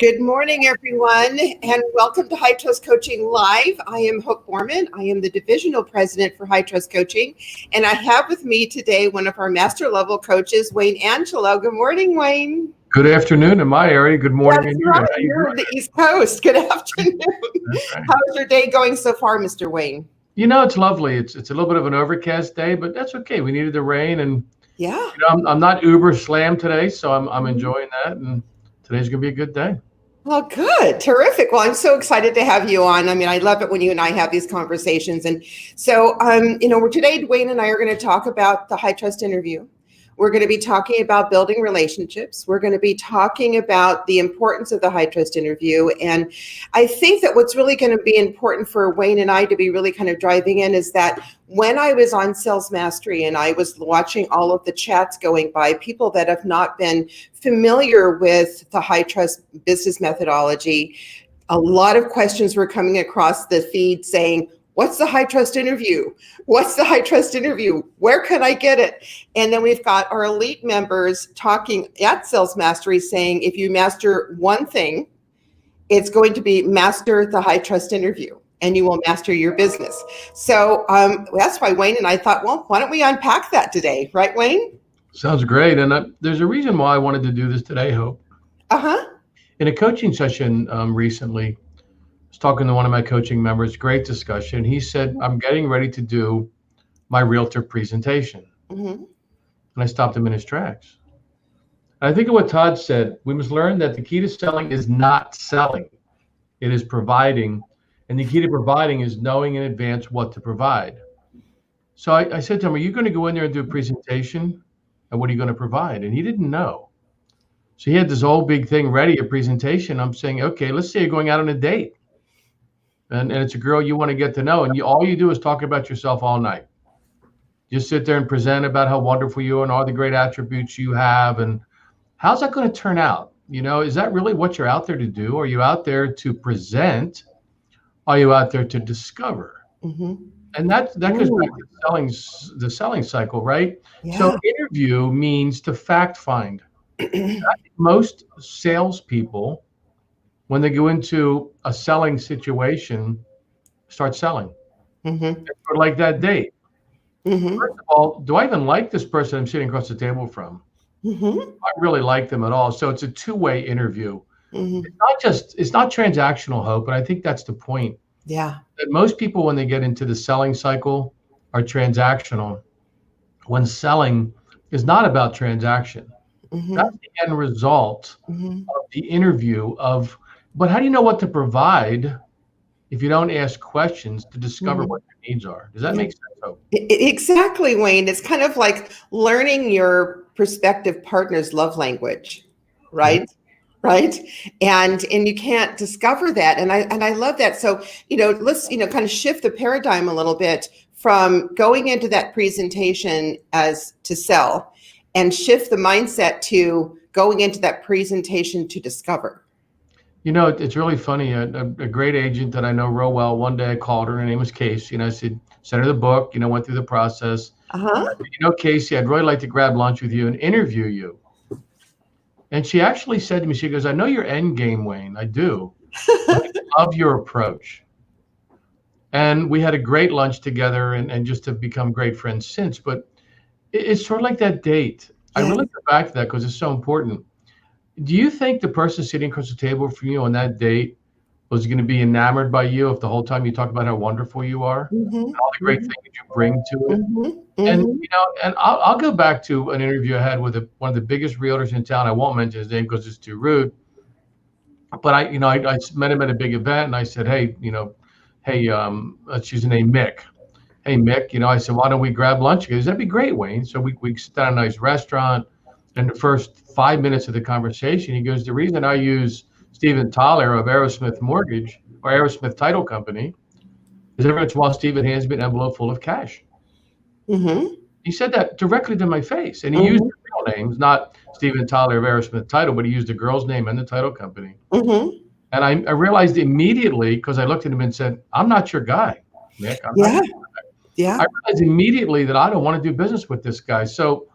Good morning, everyone, and welcome to High Trust Coaching Live. I am Hope Borman. I am the Divisional President for High Trust Coaching, and I have with me today one of our master level coaches, Wayne Angelo. Good morning, Wayne. Good afternoon in my area. Good morning. That's right. You're on the East Coast. Good afternoon. Right. How's your day going so far, Mr. Wayne? You know, it's lovely. It's a little bit of an overcast day, but that's okay. We needed the rain, and I'm not uber slammed today, so I'm enjoying that, and today's gonna be a good day. Well, good. Terrific. Well, I'm so excited to have you on. I mean, I love it when you and I have these conversations. And so, today, Wayne and I are going to talk about the high trust interview. We're going to be talking about building relationships. We're going to be talking about the importance of the high trust interview. And I think that what's really going to be important for Wayne and I to be really kind of driving in is that when I was on Sales Mastery and I was watching all of the chats going by, people that have not been familiar with the high trust business methodology, a lot of questions were coming across the feed saying, what's the high trust interview? What's the high trust interview? Where can I get it? And then we've got our elite members talking at Sales Mastery saying, if you master one thing, it's going to be master the high trust interview and you will master your business. So that's why Wayne and I thought, well, why don't we unpack that today? Right, Wayne? Sounds great. And there's a reason why I wanted to do this today, Hope. In a coaching session recently, I was talking to one of my coaching members, great discussion. He said, I'm getting ready to do my realtor presentation. And I stopped him in his tracks. And I think of what Todd said, we must learn that the key to selling is not selling. It is providing. And the key to providing is knowing in advance what to provide. So I said to him, are you going to go in there and do a presentation? And what are you going to provide? And he didn't know. So he had this whole big thing ready, a presentation. I'm saying, okay, let's say you're going out on a date. And it's a girl you want to get to know. And all you do is talk about yourself all night. Just sit there and present about how wonderful you are and all the great attributes you have. And how's that going to turn out? You know, is that really what you're out there to do? Are you out there to present? Are you out there to discover? And that goes back to the selling cycle, right? Yeah. So interview means to fact find. Most salespeople, when they go into a selling situation, start selling. Or like that date. First of all, do I even like this person I'm sitting across the table from? I really like them at all. So it's a two-way interview. It's not transactional, Hope, but I think that's the point. Yeah. That most people, when they get into the selling cycle, are transactional. When selling is not about transaction. That's the end result of the interview but how do you know what to provide if you don't ask questions to discover what your needs are? Does that make sense, Hope? Exactly, Wayne. It's kind of like learning your prospective partner's love language, right? Right. And you can't discover that. And I love that. So, let's, kind of shift the paradigm a little bit from going into that presentation as to sell and shift the mindset to going into that presentation to discover. You know, it's really funny. A great agent that I know real well, one day I called her name was Casey, and I said, send her the book, went through the process. Said, Casey, I'd really like to grab lunch with you and interview you. And she actually said to me, she goes, I know your end game, Wayne. I do. I love your approach. And we had a great lunch together and just have become great friends since. But it's sort of like that date. I really go back to that because it's so important. Do you think the person sitting across the table from you on that date was going to be enamored by you if the whole time you talk about how wonderful you are and all the great things you bring to it? And and I'll go back to an interview I had with one of the biggest realtors in town. I won't mention his name because it's too rude. But I met him at a big event and I said, hey, let's use the name Mick. Hey Mick, I said, why don't we grab lunch? He goes, that'd be great, Wayne. So we sit down at a nice restaurant. And the first 5 minutes of the conversation, he goes, the reason I use Steven Tyler of Aerosmith Mortgage or Aerosmith Title Company is every once in a while Steven hands me an envelope full of cash. He said that directly to my face. And he used the real names, not Steven Tyler of Aerosmith Title, but he used the girl's name and the title company. And I realized immediately, because I looked at him and said, I'm not your guy, Nick. I'm not your guy. I realized immediately that I don't want to do business with this guy. So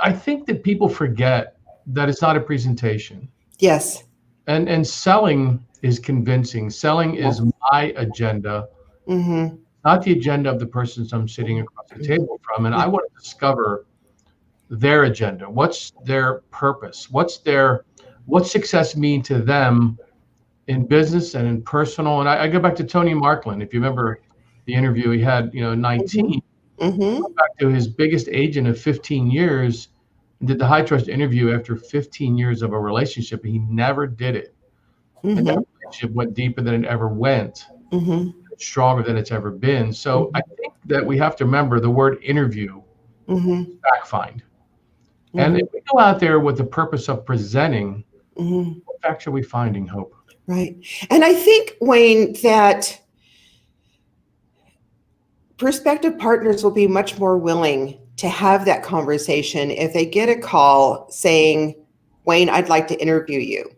I think that people forget that it's not a presentation. Yes. And selling is convincing. Selling is my agenda, Mm-hmm. not the agenda of the persons I'm sitting across the table from. And I want to discover their agenda. What's their purpose? What's success mean to them in business and in personal? And I go back to Tony Markland. If you remember the interview he had, 19, Mm-hmm. back to his biggest agent of 15 years, and did the high trust interview after 15 years of a relationship. He never did it. And that Mm-hmm. relationship went deeper than it ever went, Mm-hmm. stronger than it's ever been. So I think that we have to remember the word interview, Mm-hmm. backfind. And Mm-hmm. if we go out there with the purpose of presenting, Mm-hmm. what facts are we finding, Hope? Right. And I think, Wayne, that prospective partners will be much more willing to have that conversation if they get a call saying, Wayne, I'd like to interview you.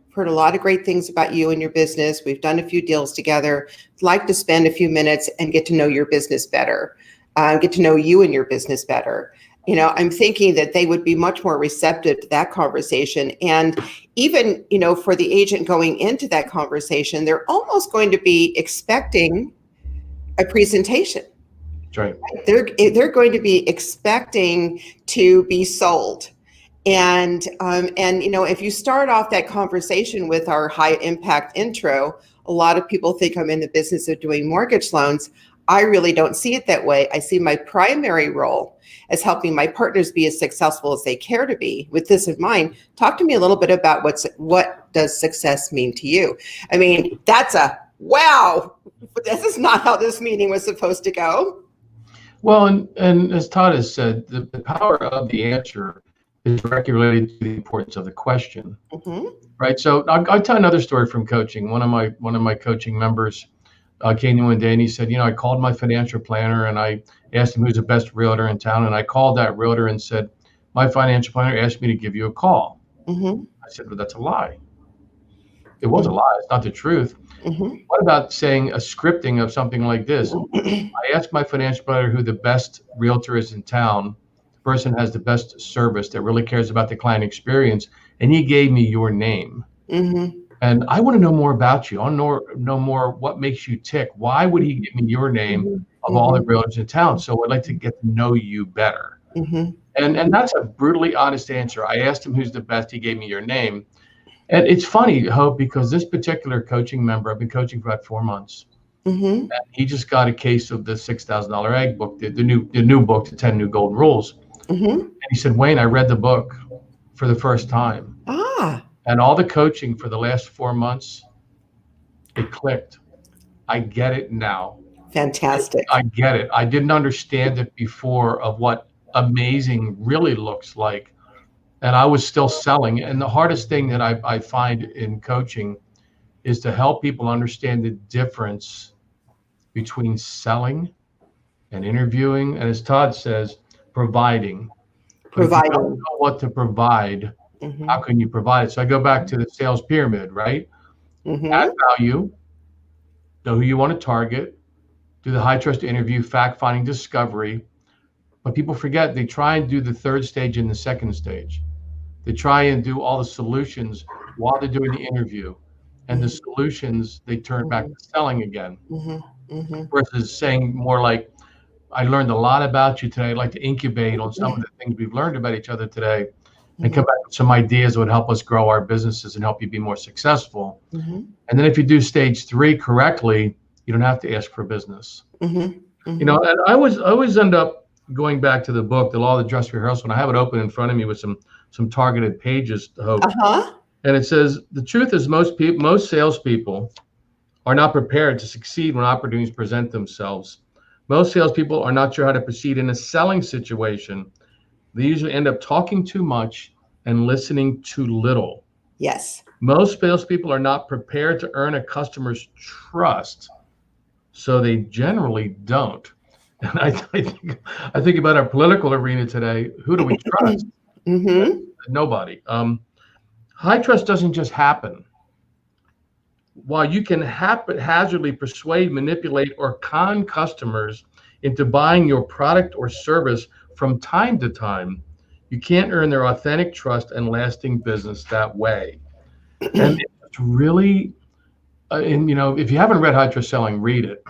I've heard a lot of great things about you and your business. We've done a few deals together. I'd like to spend a few minutes and get to know your business better, get to know you and your business better. I'm thinking that they would be much more receptive to that conversation. And even, for the agent going into that conversation, they're almost going to be expecting a presentation. That's right. They're going to be expecting to be sold. And if you start off that conversation with our high impact intro, a lot of people think I'm in the business of doing mortgage loans. I really don't see it that way. I see my primary role as helping my partners be as successful as they care to be. With this in mind, talk to me a little bit about what does success mean to you? I mean, that's a wow. This is not how this meeting was supposed to go. Well, and as Todd has said, the power of the answer is directly related to the importance of the question, Mm-hmm. right? So I'll tell another story from coaching. One of my coaching members came to me one day and he said, I called my financial planner and I asked him who's the best realtor in town, and I called that realtor and said, my financial planner asked me to give you a call. Mm-hmm. I said, well, that's a lie. It was a lie. It's not the truth. Mm-hmm. What about saying a scripting of something like this? I asked my financial planner who the best realtor is in town. The person has the best service that really cares about the client experience, and he gave me your name. Mm-hmm. And I want to know more about you. I want to know more what makes you tick. Why would he give me your name of all the realtors in town? So I'd like to get to know you better. Mm-hmm. And that's a brutally honest answer. I asked him who's the best. He gave me your name. And it's funny, Hope, because this particular coaching member, I've been coaching for about 4 months. Mm-hmm. And he just got a case of the $6,000 egg book, the new book, the 10 New Golden Rules. Mm-hmm. And he said, Wayne, I read the book for the first time. And all the coaching for the last 4 months, it clicked. I get it now. Fantastic. I get it. I didn't understand it before of what amazing really looks like. And I was still selling. And the hardest thing that I find in coaching is to help people understand the difference between selling and interviewing. And as Todd says, providing. But if you don't know what to provide, how can you provide it? So I go back to the sales pyramid, right? Add value, know who you want to target, do the high trust interview, fact finding, discovery. But people forget they try and do the third stage and the second stage. They try and do all the solutions while they're doing the interview, and the solutions they turn back to selling again, versus saying more like, I learned a lot about you today. I'd like to incubate on some of the things we've learned about each other today and come back with some ideas that would help us grow our businesses and help you be more successful. And then if you do stage 3 correctly, you don't have to ask for business. And I always end up going back to the book, The Law of the Dress Rehearsal, and I have it open in front of me with some targeted pages to Hope. And it says, the truth is most salespeople are not prepared to succeed when opportunities present themselves. Most salespeople are not sure how to proceed in a selling situation. They usually end up talking too much and listening too little. Yes. Most salespeople are not prepared to earn a customer's trust, so they generally don't. And I think about our political arena today. Who do we trust? Nobody. High trust doesn't just happen. While you can haphazardly persuade, manipulate, or con customers into buying your product or service from time to time, you can't earn their authentic trust and lasting business that way. And it's It's really, and if you haven't read High Trust Selling, read it.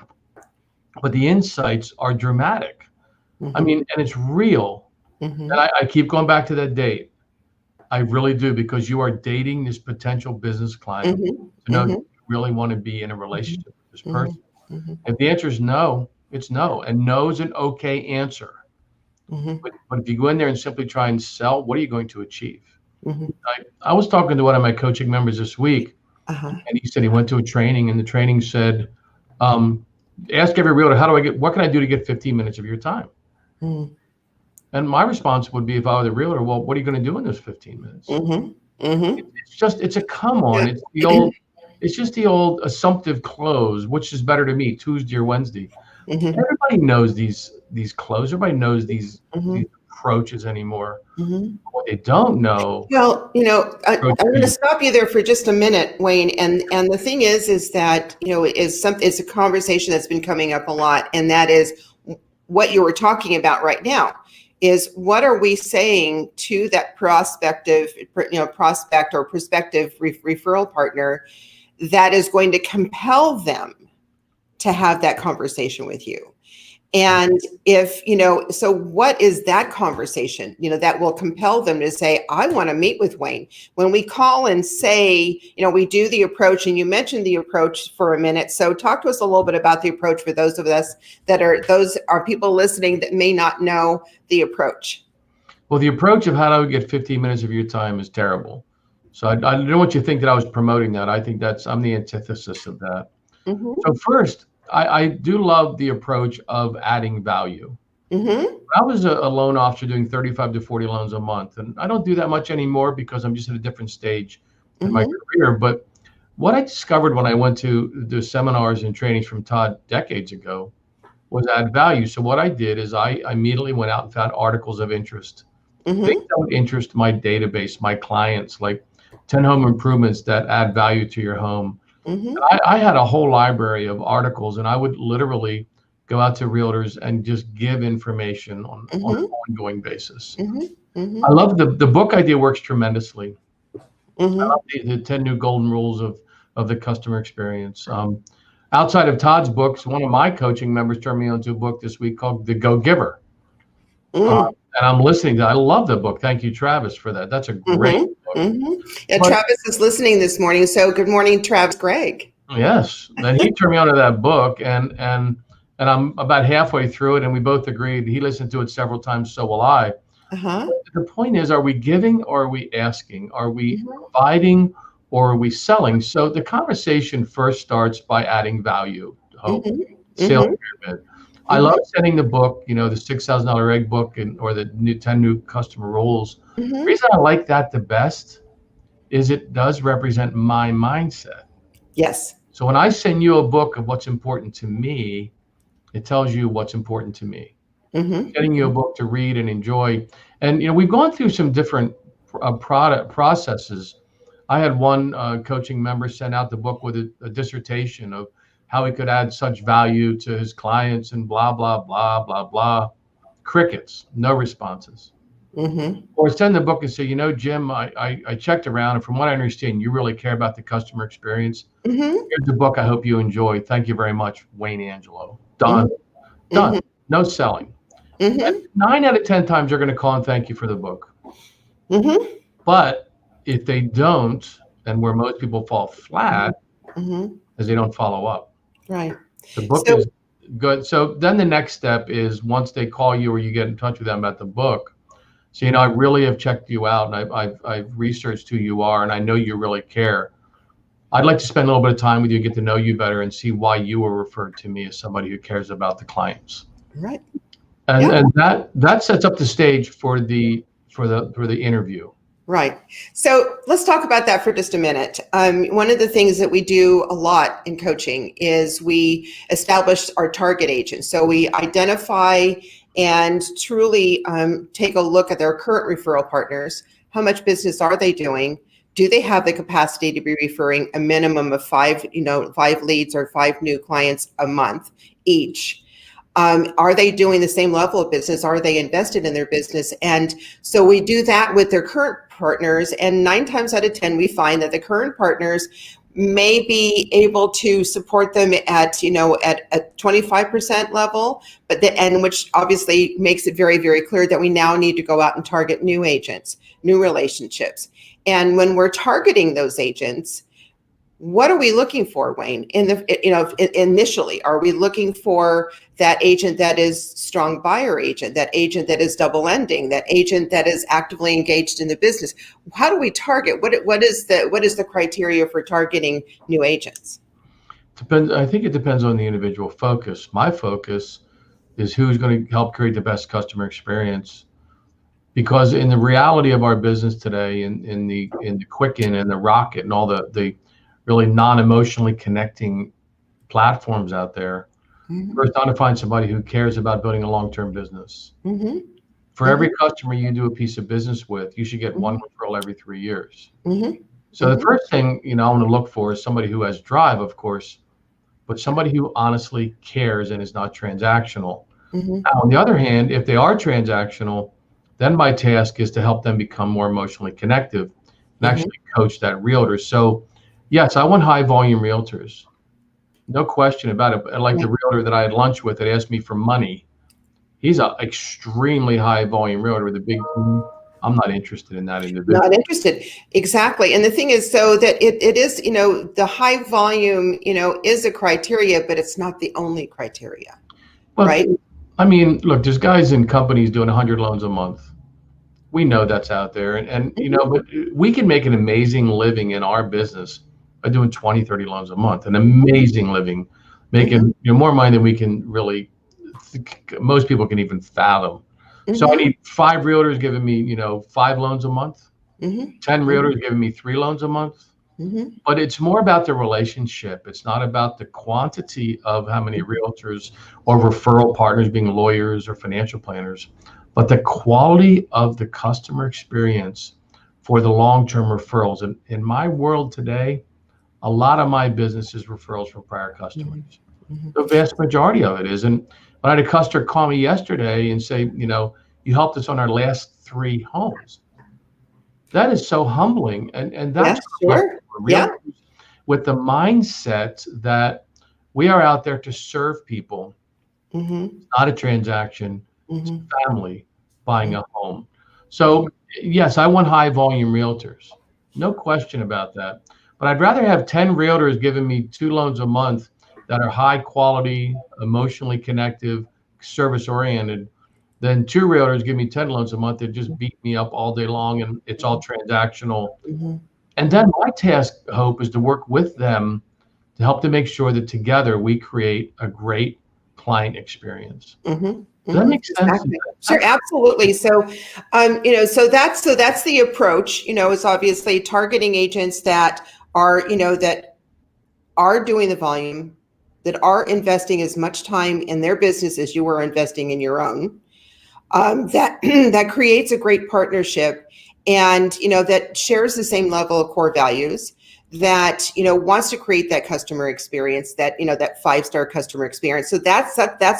But the insights are dramatic. I mean, and it's real. And I keep going back to that date. I really do, because you are dating this potential business client to know you really want to be in a relationship with this person. If the answer is no, it's no. And no is an okay answer. But if you go in there and simply try and sell, what are you going to achieve? I was talking to one of my coaching members this week, and he said he went to a training, and the training said, ask every realtor, what can I do to get 15 minutes of your time? And my response would be, if I were the realtor, well, what are you going to do in those 15 minutes? It's a come on. It's just the old assumptive close, which is better to me, Tuesday or Wednesday. Everybody knows these close. Everybody knows these approaches anymore. What they don't know. Well, I'm going to stop you there for just a minute, Wayne. And the thing is that it's a conversation that's been coming up a lot, and that is what you were talking about right now. Is what are we saying to that prospect or prospective referral partner that is going to compel them to have that conversation with you? And if, so what is that conversation, that will compel them to say, I want to meet with Wayne? When we call and say, we do the approach, and you mentioned the approach for a minute. So talk to us a little bit about the approach for those of us those are people listening that may not know the approach. Well, the approach of how do I get 15 minutes of your time is terrible. So I don't want you to think that I was promoting that. I think I'm the antithesis of that. So first, I do love the approach of adding value. I was a loan officer doing 35 to 40 loans a month, and I don't do that much anymore because I'm just at a different stage in my career. But what I discovered when I went to the seminars and trainings from Todd decades ago was add value. So what I did is I immediately went out and found articles of interest. Things that would interest my database, my clients, like 10 home improvements that add value to your home. I had a whole library of articles, and I would literally go out to realtors and just give information on an ongoing basis. I love the book idea, works tremendously. I love the 10 new golden rules of the customer experience. Outside of Todd's books, one of my coaching members turned me onto a book this week called The Go Giver. And I'm listening to. I love the book. Thank you, Travis, for that. That's a great book. Yeah, Travis is listening this morning. So good morning, Travis. Greg. Yes, and he turned me onto that book, and I'm about halfway through it, and we both agreed. He listened to it several times, so will I. The point is, are we giving or are we asking? Are we providing or are we selling? So the conversation first starts by adding value. Hope, sales pyramid. I love sending the book, the $6,000 egg book, or the 10 new customer rules. The reason I like that the best is it does represent my mindset. Yes. So when I send you a book of what's important to me, it tells you what's important to me. Getting you a book to read and enjoy. And, we've gone through some different product processes. I had one coaching member send out the book with a dissertation of how he could add such value to his clients and blah, blah, blah, blah, blah. Crickets, no responses. Or send the book and say, Jim, I checked around, and from what I understand, you really care about the customer experience. Here's the book. I hope you enjoy. Thank you very much, Wayne Angelo. Done. Done. No selling. 9 out of 10 times they're going to call and thank you for the book. But if they don't, and where most people fall flat, is they don't follow up. Right. The book is good. So then the next step is, once they call you or you get in touch with them about the book, so, I really have checked you out, and I've researched who you are, and I know you really care. I'd like to spend a little bit of time with you, get to know you better, and see why you were referred to me as somebody who cares about the clients. Right. And that sets up the stage for the interview. Right. So let's talk about that for just a minute. One of the things that we do a lot in coaching is we establish our target agent. So we identify and truly take a look at their current referral partners. How much business are they doing? Do they have the capacity to be referring a minimum of 5 leads or 5 new clients a month each? Are they doing the same level of business? Are they invested in their business? And so we do that with their current partners. And 9 times out of 10, we find that the current partners may be able to support them at, at a 25% level, and which obviously makes it very, very clear that we now need to go out and target new agents, new relationships. And when we're targeting those agents, what are we looking for, Wayne? Initially, are we looking for that agent that is strong buyer agent, that agent that is double ending, that agent that is actively engaged in the business? How do we target? What is the criteria for targeting new agents? Depends. I think it depends on the individual focus. My focus is who's going to help create the best customer experience. Because in the reality of our business today, in the Quicken and the Rocket and all the really non-emotionally connecting platforms out there, first on to find somebody who cares about building a long-term business. For every customer you do a piece of business with, you should get one referral every 3 years. So the first thing I want to look for is somebody who has drive, of course, but somebody who honestly cares and is not transactional. Now, on the other hand, if they are transactional, then my task is to help them become more emotionally connective and actually coach that realtor. So yes, I want high volume realtors. No question about it. Like the realtor that I had lunch with that asked me for money, he's an extremely high volume realtor with a big team. I'm not interested in that individual. Not interested. Exactly. And the thing is, so that it is, the high volume, is a criteria, but it's not the only criteria, right? I mean, look, there's guys in companies doing 100 loans a month. We know that's out there. And but we can make an amazing living in our business by doing 20, 30 loans a month, an amazing living, making more money than we can really, most people can even fathom. So I need 5 realtors giving me, 5 loans a month, 10 realtors giving me 3 loans a month. But it's more about the relationship. It's not about the quantity of how many realtors or referral partners being lawyers or financial planners, but the quality of the customer experience for the long-term referrals. And in my world today, a lot of my business is referrals from prior customers. The vast majority of it is. And when I had a customer call me yesterday and say, you helped us on our last 3 homes. That is so humbling. And that's with the mindset that we are out there to serve people. It's not a transaction, it's a family buying a home. So yes, I want high volume realtors. No question about that. But I'd rather have 10 realtors giving me 2 loans a month that are high quality, emotionally connective, service oriented, than 2 realtors give me 10 loans a month that just beat me up all day long and it's all transactional. And then my task, Hope, is to work with them to help to make sure that together we create a great client experience. Does that make sense? Exactly. Sure, absolutely. So, so that's the approach. Is obviously targeting agents that are, that are doing the volume, that are investing as much time in their business as you are investing in your own. That creates a great partnership, and that shares the same level of core values. That wants to create that customer experience, that that 5-star customer experience. So that's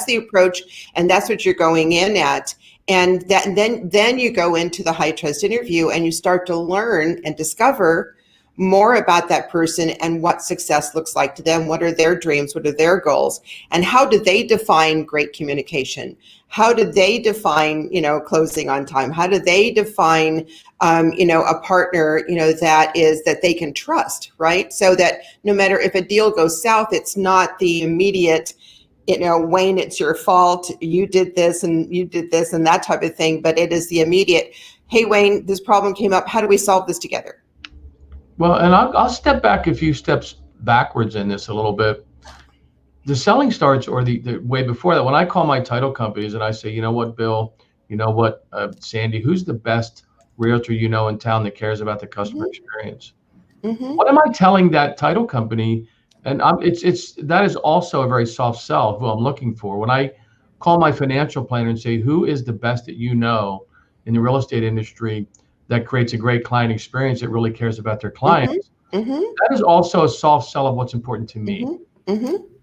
the approach, and that's what you're going in at. And then you go into the high trust interview, and you start to learn and discover more about that person and what success looks like to them. What are their dreams? What are their goals? And how do they define great communication? How do they define, closing on time? How do they define, a partner, that they can trust, right? So that no matter if a deal goes south, it's not the immediate, Wayne, it's your fault. You did this and that type of thing. But it is the immediate, hey, Wayne, this problem came up. How do we solve this together? Well, and I'll step back a few steps backwards in this a little bit. The selling starts, or the way before that, when I call my title companies and I say, you know what, Bill, Sandy, who's the best realtor in town that cares about the customer experience? What am I telling that title company? And that is also a very soft sell of who I'm looking for. When I call my financial planner and say, who is the best that in the real estate industry that creates a great client experience that really cares about their clients, that is also a soft sell of what's important to me.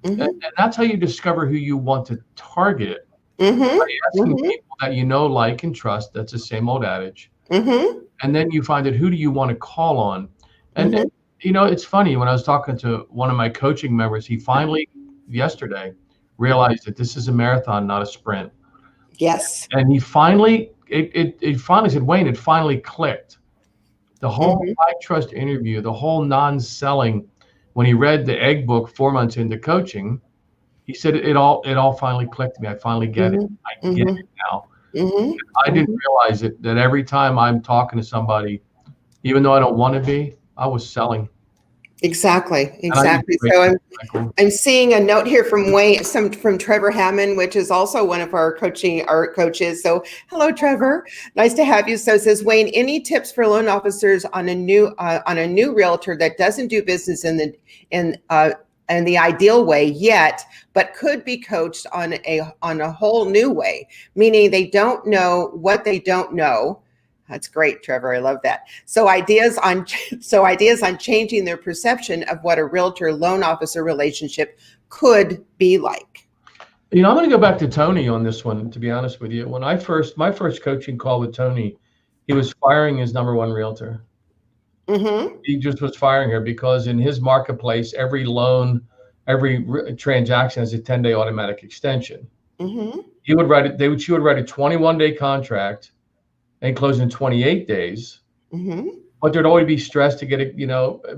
And that's how you discover who you want to target. Mm-hmm. By asking Mm-hmm. people that you know, like, and trust. That's the same old adage. Mm-hmm. And then you find out who do you want to call on. And, Mm-hmm. it's funny, when I was talking to one of my coaching members, he finally yesterday realized that this is a marathon, not a sprint. Yes. And he finally, it finally said, Wayne, it finally clicked. The whole Mm-hmm. high trust interview, the whole non-selling, when he read the egg book 4 months into coaching, he said it all finally clicked to me. I finally get it. I get Mm-hmm. it now. I didn't Mm-hmm. realize it, that every time I'm talking to somebody, even though I don't want to be, I was selling. Exactly. And I use Exactly. great So Michael. I'm seeing a note here from Wayne, from Trevor Hammond, which is also one of our coaches. So hello, Trevor. Nice to have you. So it says, Wayne, any tips for loan officers on a new realtor that doesn't do business in the ideal way yet, but could be coached on a whole new way, meaning they don't know what they don't know. That's great, Trevor. I love that. So ideas on changing their perception of what a realtor loan officer relationship could be like. I'm going to go back to Tony on this one, to be honest with you. When my first coaching call with Tony, he was firing his number one realtor. Mm-hmm. He just was firing her because in his marketplace, every loan, every transaction has a 10-day automatic extension. Mm-hmm. She would write a 21-day contract and close in 28 days. Mm-hmm. But there'd always be stress to get it,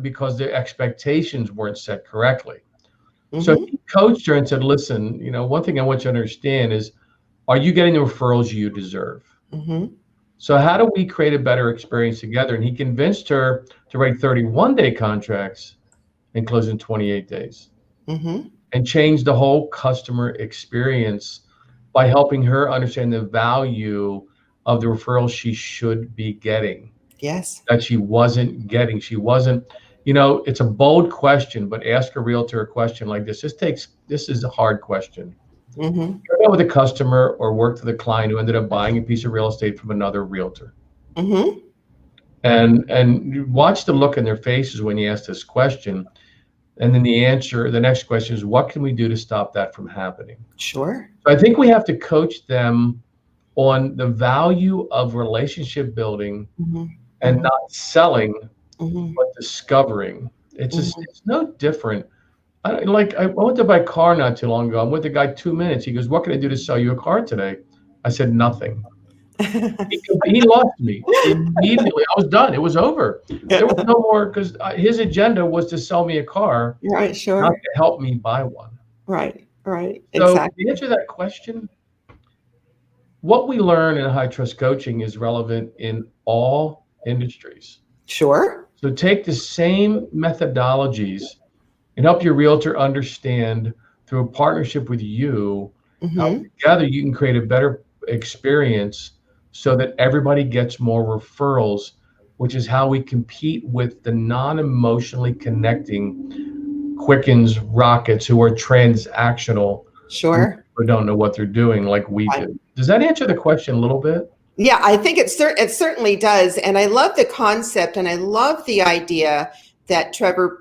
because the expectations weren't set correctly. So Mm-hmm. he coached her and said, listen, one thing I want you to understand is, are you getting the referrals you deserve? Mm-hmm. So how do we create a better experience together? And he convinced her to write 31-day contracts and close in 28 days. Mm-hmm. And change the whole customer experience by helping her understand the value of the referrals she should be getting. Yes. That she wasn't getting. She wasn't, it's a bold question, but ask a realtor a question like this. This is a hard question. Mm-hmm. You met with a customer or worked with a client who ended up buying a piece of real estate from another realtor. Mm-hmm. And you watch the look in their faces when you ask this question. And then the next question is, what can we do to stop that from happening? Sure. So I think we have to coach them on the value of relationship building Mm-hmm. and not selling, Mm-hmm. but discovering. Mm-hmm. It's no different. I went to buy a car not too long ago. I'm with the guy 2 minutes. He goes, what can I do to sell you a car today? I said, nothing. He lost me immediately. I was done. It was over. There was no more, because his agenda was to sell me a car, Right. Sure. not to help me buy one. Right. Right. So Exactly. to answer that question, what we learn in high trust coaching is relevant in all industries. Sure. So take the same methodologies and help your realtor understand, through a partnership with you, how Mm-hmm. together you can create a better experience so that everybody gets more referrals, which is how we compete with the non-emotionally connecting Quickens Rockets who are transactional, Sure. who don't know what they're doing like we Right. do. Does that answer the question a little bit? Yeah, I think it certainly does. And I love the concept and I love the idea that Trevor,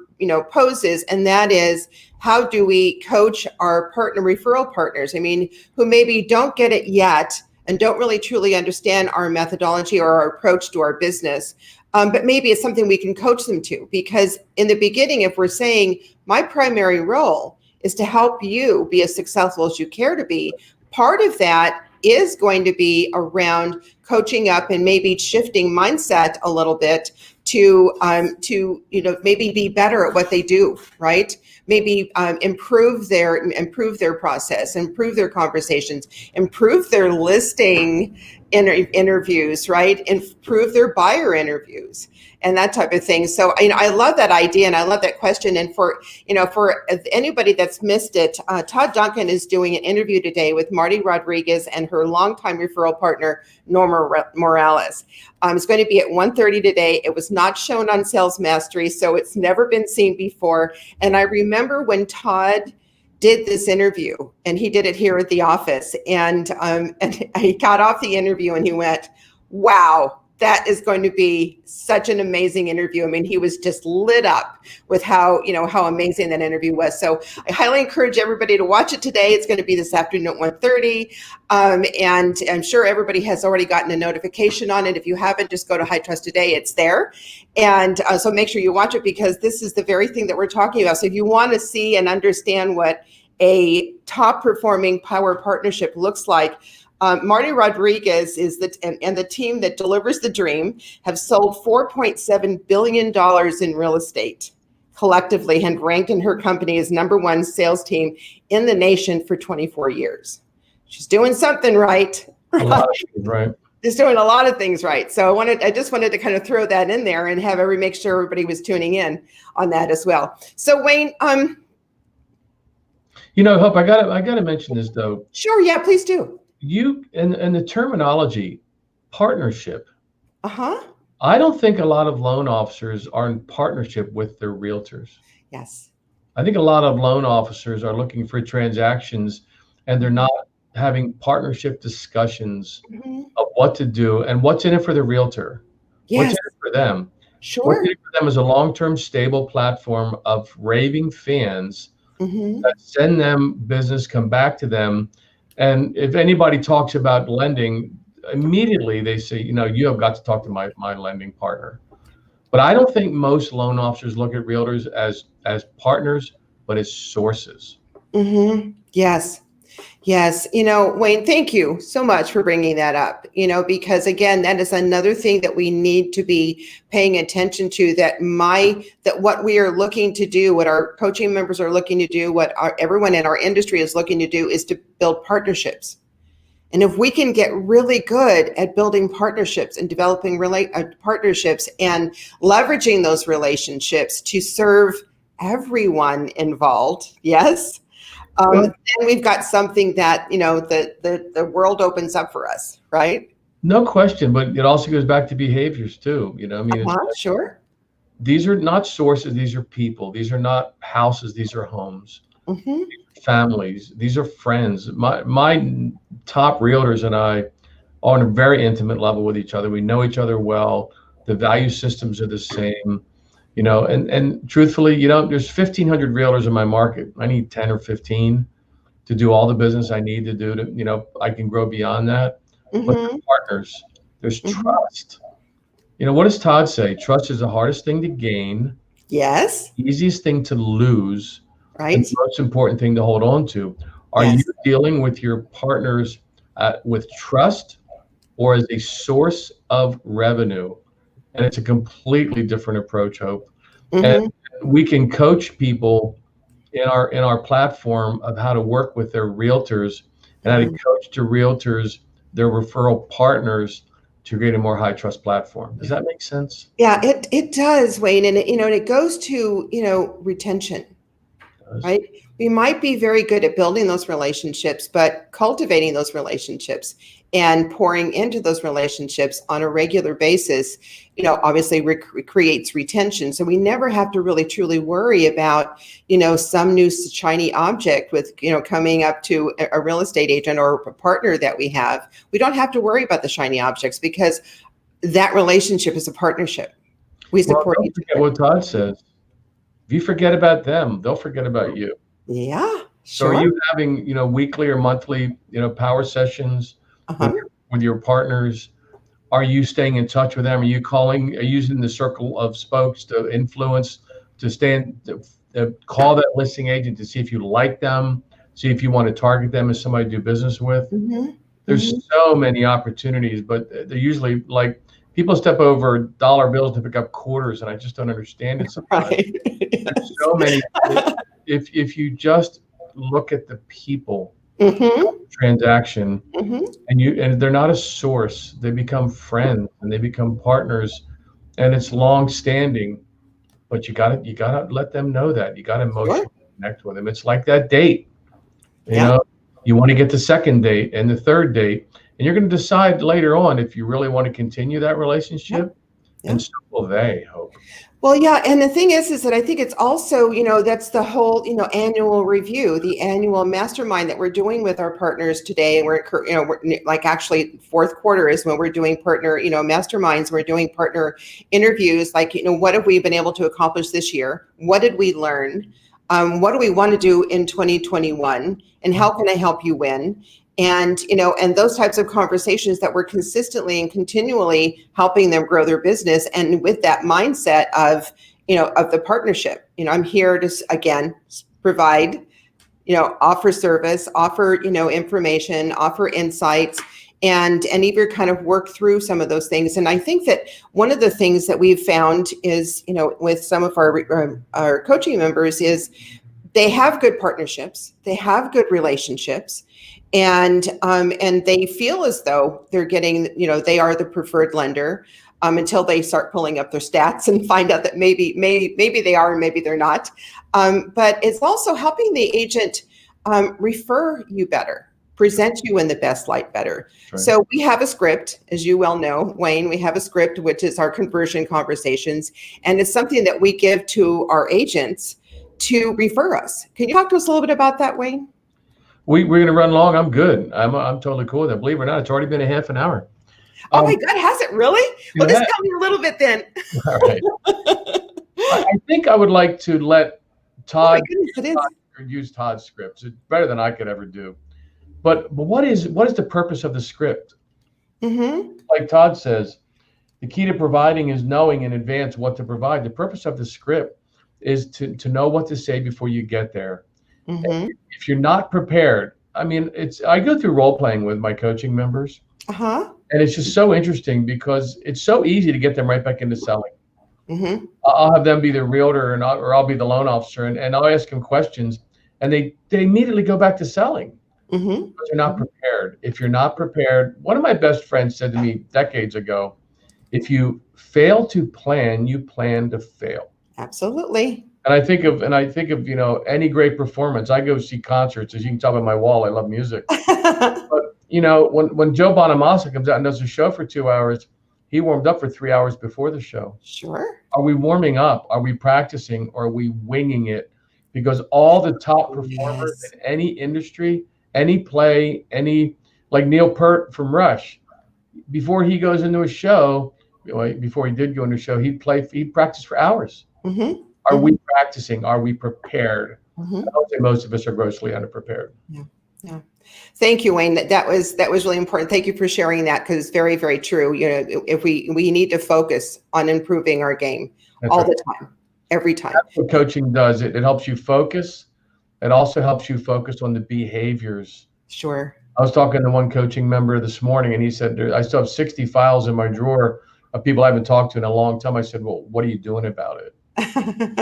poses. And that is, how do we coach our referral partners? I mean, who maybe don't get it yet and don't really truly understand our methodology or our approach to our business. But maybe it's something we can coach them to, because in the beginning, if we're saying my primary role is to help you be as successful as you care to be, part of that is going to be around coaching up and maybe shifting mindset a little bit to maybe be better at what they do, right? Maybe improve their process, improve their conversations, improve their listing interviews, right? Improve their buyer interviews and that type of thing. So I love that idea and I love that question. And for anybody that's missed it, Todd Duncan is doing an interview today with Marty Rodriguez and her longtime referral partner, Norma Morales. It's going to be at 1:30 today. It was not shown on Sales Mastery, so it's never been seen before. And I remember when Todd did this interview, and he did it here at the office, and he got off the interview and he went, wow, that is going to be such an amazing interview. I mean, he was just lit up with how amazing that interview was. So I highly encourage everybody to watch it today. It's going to be this afternoon at 1:30. And I'm sure everybody has already gotten a notification on it. If you haven't, just go to High Trust Today. It's there. And so make sure you watch it, because this is the very thing that we're talking about. So if you want to see and understand what a top performing power partnership looks like, Marty Rodriguez is and the team that delivers the dream have sold $4.7 billion in real estate collectively, and ranked in her company as #1 sales team in the nation for 24 years. She's doing something right. A lot of things right. She's doing a lot of things right. So I just wanted to kind of throw that in there and have make sure everybody was tuning in on that as well. So Wayne, Hope, I gotta mention this though. Sure, yeah, please do. You and the terminology partnership. Uh-huh. I don't think a lot of loan officers are in partnership with their realtors. Yes. I think a lot of loan officers are looking for transactions, and they're not having partnership discussions of what to do and what's in it for the realtor. Yes. What's in it for them? Sure. What's in it for them is a long-term stable platform of raving fans that send them business, come back to them. And if anybody talks about lending, immediately they say, you have got to talk to my lending partner. But I don't think most loan officers look at realtors as partners, but as sources. Yes. Yes. Wayne, thank you so much for bringing that up, because again, that is another thing that we need to be paying attention to, that what we are looking to do, what our coaching members are looking to do, what everyone in our industry is looking to do, is to build partnerships. And if we can get really good at building partnerships and developing partnerships and leveraging those relationships to serve everyone involved, yes, then we've got something that, the world opens up for us, right? No question, but it also goes back to behaviors too. Sure. These are not sources. These are people. These are not houses. These are homes. These are families. These are friends. My top realtors and I are on a very intimate level with each other. We know each other well. The value systems are the same. And truthfully, there's 1,500 realtors in my market. I need 10 or 15 to do all the business I need to do to, I can grow beyond that. But they're partners, there's trust. What does Todd say? Trust is the hardest thing to gain. Yes. Easiest thing to lose. Right. And the most important thing to hold on to. Are you dealing with your partners with trust, or as a source of revenue? And it's a completely different approach, Hope. And we can coach people in our platform of how to work with their realtors and how to coach to realtors, their referral partners, to create a more high trust platform. Does that make sense? Yeah, it does, Wayne. And it goes to retention, right? We might be very good at building those relationships, but cultivating those relationships and pouring into those relationships on a regular basis, obviously creates retention. So we never have to really truly worry about, some new shiny object with, coming up to a real estate agent or a partner that we have. We don't have to worry about the shiny objects, because that relationship is a partnership. We support each other. What Todd says, if you forget about them, they'll forget about you. Yeah. So are you having, weekly or monthly, power sessions with your partners? Are you staying in touch with them? Are you using the circle of spokes to influence, to call that listing agent to see if you like them, see if you want to target them as somebody to do business with? There's so many opportunities, but they're usually like people step over dollar bills to pick up quarters, and I just don't understand it sometimes. Right. There's so many. If you just look at the people transaction, and they're not a source, they become friends and they become partners, and it's long standing. But you gotta let them know that. You gotta emotionally connect with them. It's like that date. You want to get the second date and the third date, and you're going to decide later on if you really want to continue that relationship. Yeah. And so will they, hope. Well, yeah, and the thing is that I think it's also, that's the whole, annual review, the annual mastermind that we're doing with our partners today. We're like actually fourth quarter is when we're doing partner, masterminds. We're doing partner interviews. Like, what have we been able to accomplish this year? What did we learn? What do we want to do in 2021? And how can I help you win? And and those types of conversations that we're consistently and continually helping them grow their business, and with that mindset of of the partnership. I'm here to again provide, offer service, offer information, offer insights, and even kind of work through some of those things. And I think that one of the things that we've found is with some of our coaching members is they have good partnerships, they have good relationships, and they feel as though they're getting, they are the preferred lender, until they start pulling up their stats and find out that maybe they are and maybe they're not. But it's also helping the agent refer you better, present you in the best light better. Right. So we have a script, as you well know, Wayne. We have a script, which is our conversion conversations, and it's something that we give to our agents to refer us. Can you talk to us a little bit about that, Wayne? We're going to run long. I'm good. I'm totally cool with it. Believe it or not, it's already been a half an hour. Oh my God, has it really? Well, just tell me a little bit then. All right. I think I would like to let Todd, use Todd's scripts. It's better than I could ever do. But what is the purpose of the script? Mm-hmm. Like Todd says, the key to providing is knowing in advance what to provide. The purpose of the script is to know what to say before you get there. Mm-hmm. If you're not prepared, I go through role playing with my coaching members. Uh-huh. And it's just so interesting because it's so easy to get them right back into selling. Mm-hmm. I'll have them be the realtor or I'll be the loan officer, and I'll ask them questions, and they immediately go back to selling. Mm-hmm. But they're not prepared. If you're not prepared, one of my best friends said to me decades ago, if you fail to plan, you plan to fail. Absolutely. And I think of any great performance. I go see concerts, as you can tell by my wall. I love music. But when Joe Bonamassa comes out and does a show for 2 hours, he warmed up for 3 hours before the show. Sure. Are we warming up? Are we practicing? Or are we winging it? Because all the top performers in any industry, any play, like Neil Peart from Rush, before he goes into a show, before he did go into a show, he'd practice for hours. Mm-hmm. Are we practicing? Are we prepared? Mm-hmm. I would say most of us are grossly underprepared. Yeah. Thank you, Wayne. That was really important. Thank you for sharing that, because it's very, very true. If we need to focus on improving our game. That's all right. The time, every time. That's what coaching does. It helps you focus. It also helps you focus on the behaviors. Sure. I was talking to one coaching member this morning, and he said, I still have 60 files in my drawer of people I haven't talked to in a long time. I said, well, what are you doing about it? I'm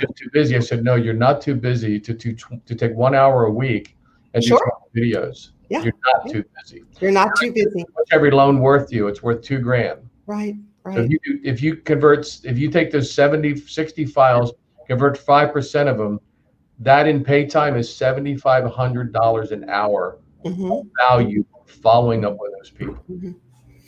just too busy. I said, no, you're not too busy to take 1 hour a week and do videos. Yeah. You're not too busy. You're not too busy. What's every loan worth you? It's worth $2,000. Right. So if you take those 60 files, convert 5% of them, that in pay time is $7,500 an hour. Mm-hmm. Value following up with those people. Mm-hmm.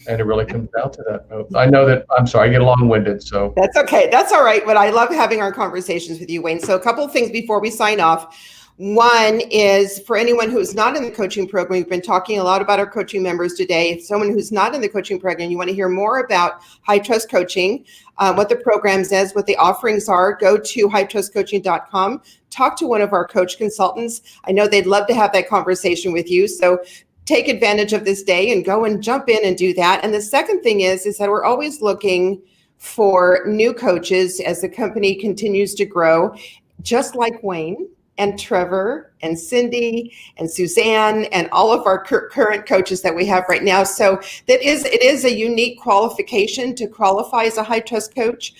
And it really comes down to that. I know that, I'm sorry, I get long-winded, so. That's okay. That's all right. But I love having our conversations with you, Wayne. So a couple of things before we sign off. One is, for anyone who's not in the coaching program, we've been talking a lot about our coaching members today. If someone who's not in the coaching program, you want to hear more about High Trust Coaching, what the program says, what the offerings are, go to hightrustcoaching.com, talk to one of our coach consultants. I know they'd love to have that conversation with you. So take advantage of this day and go and jump in and do that. And the second thing is that we're always looking for new coaches as the company continues to grow, just like Wayne and Trevor and Cindy and Suzanne and all of our current coaches that we have right now. So it is a unique qualification to qualify as a high trust coach.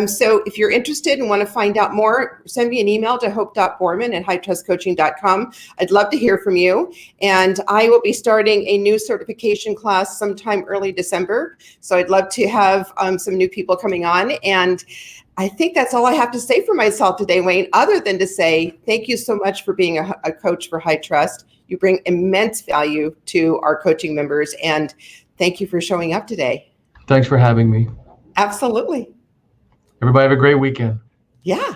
So if you're interested and want to find out more, send me an email to hope.borman@hightrustcoaching.com. I'd love to hear from you. And I will be starting a new certification class sometime early December. So I'd love to have some new people coming on. And I think that's all I have to say for myself today, Wayne, other than to say thank you so much for being a coach for High Trust. You bring immense value to our coaching members, and thank you for showing up today. Thanks for having me. Absolutely. Everybody have a great weekend. Yeah.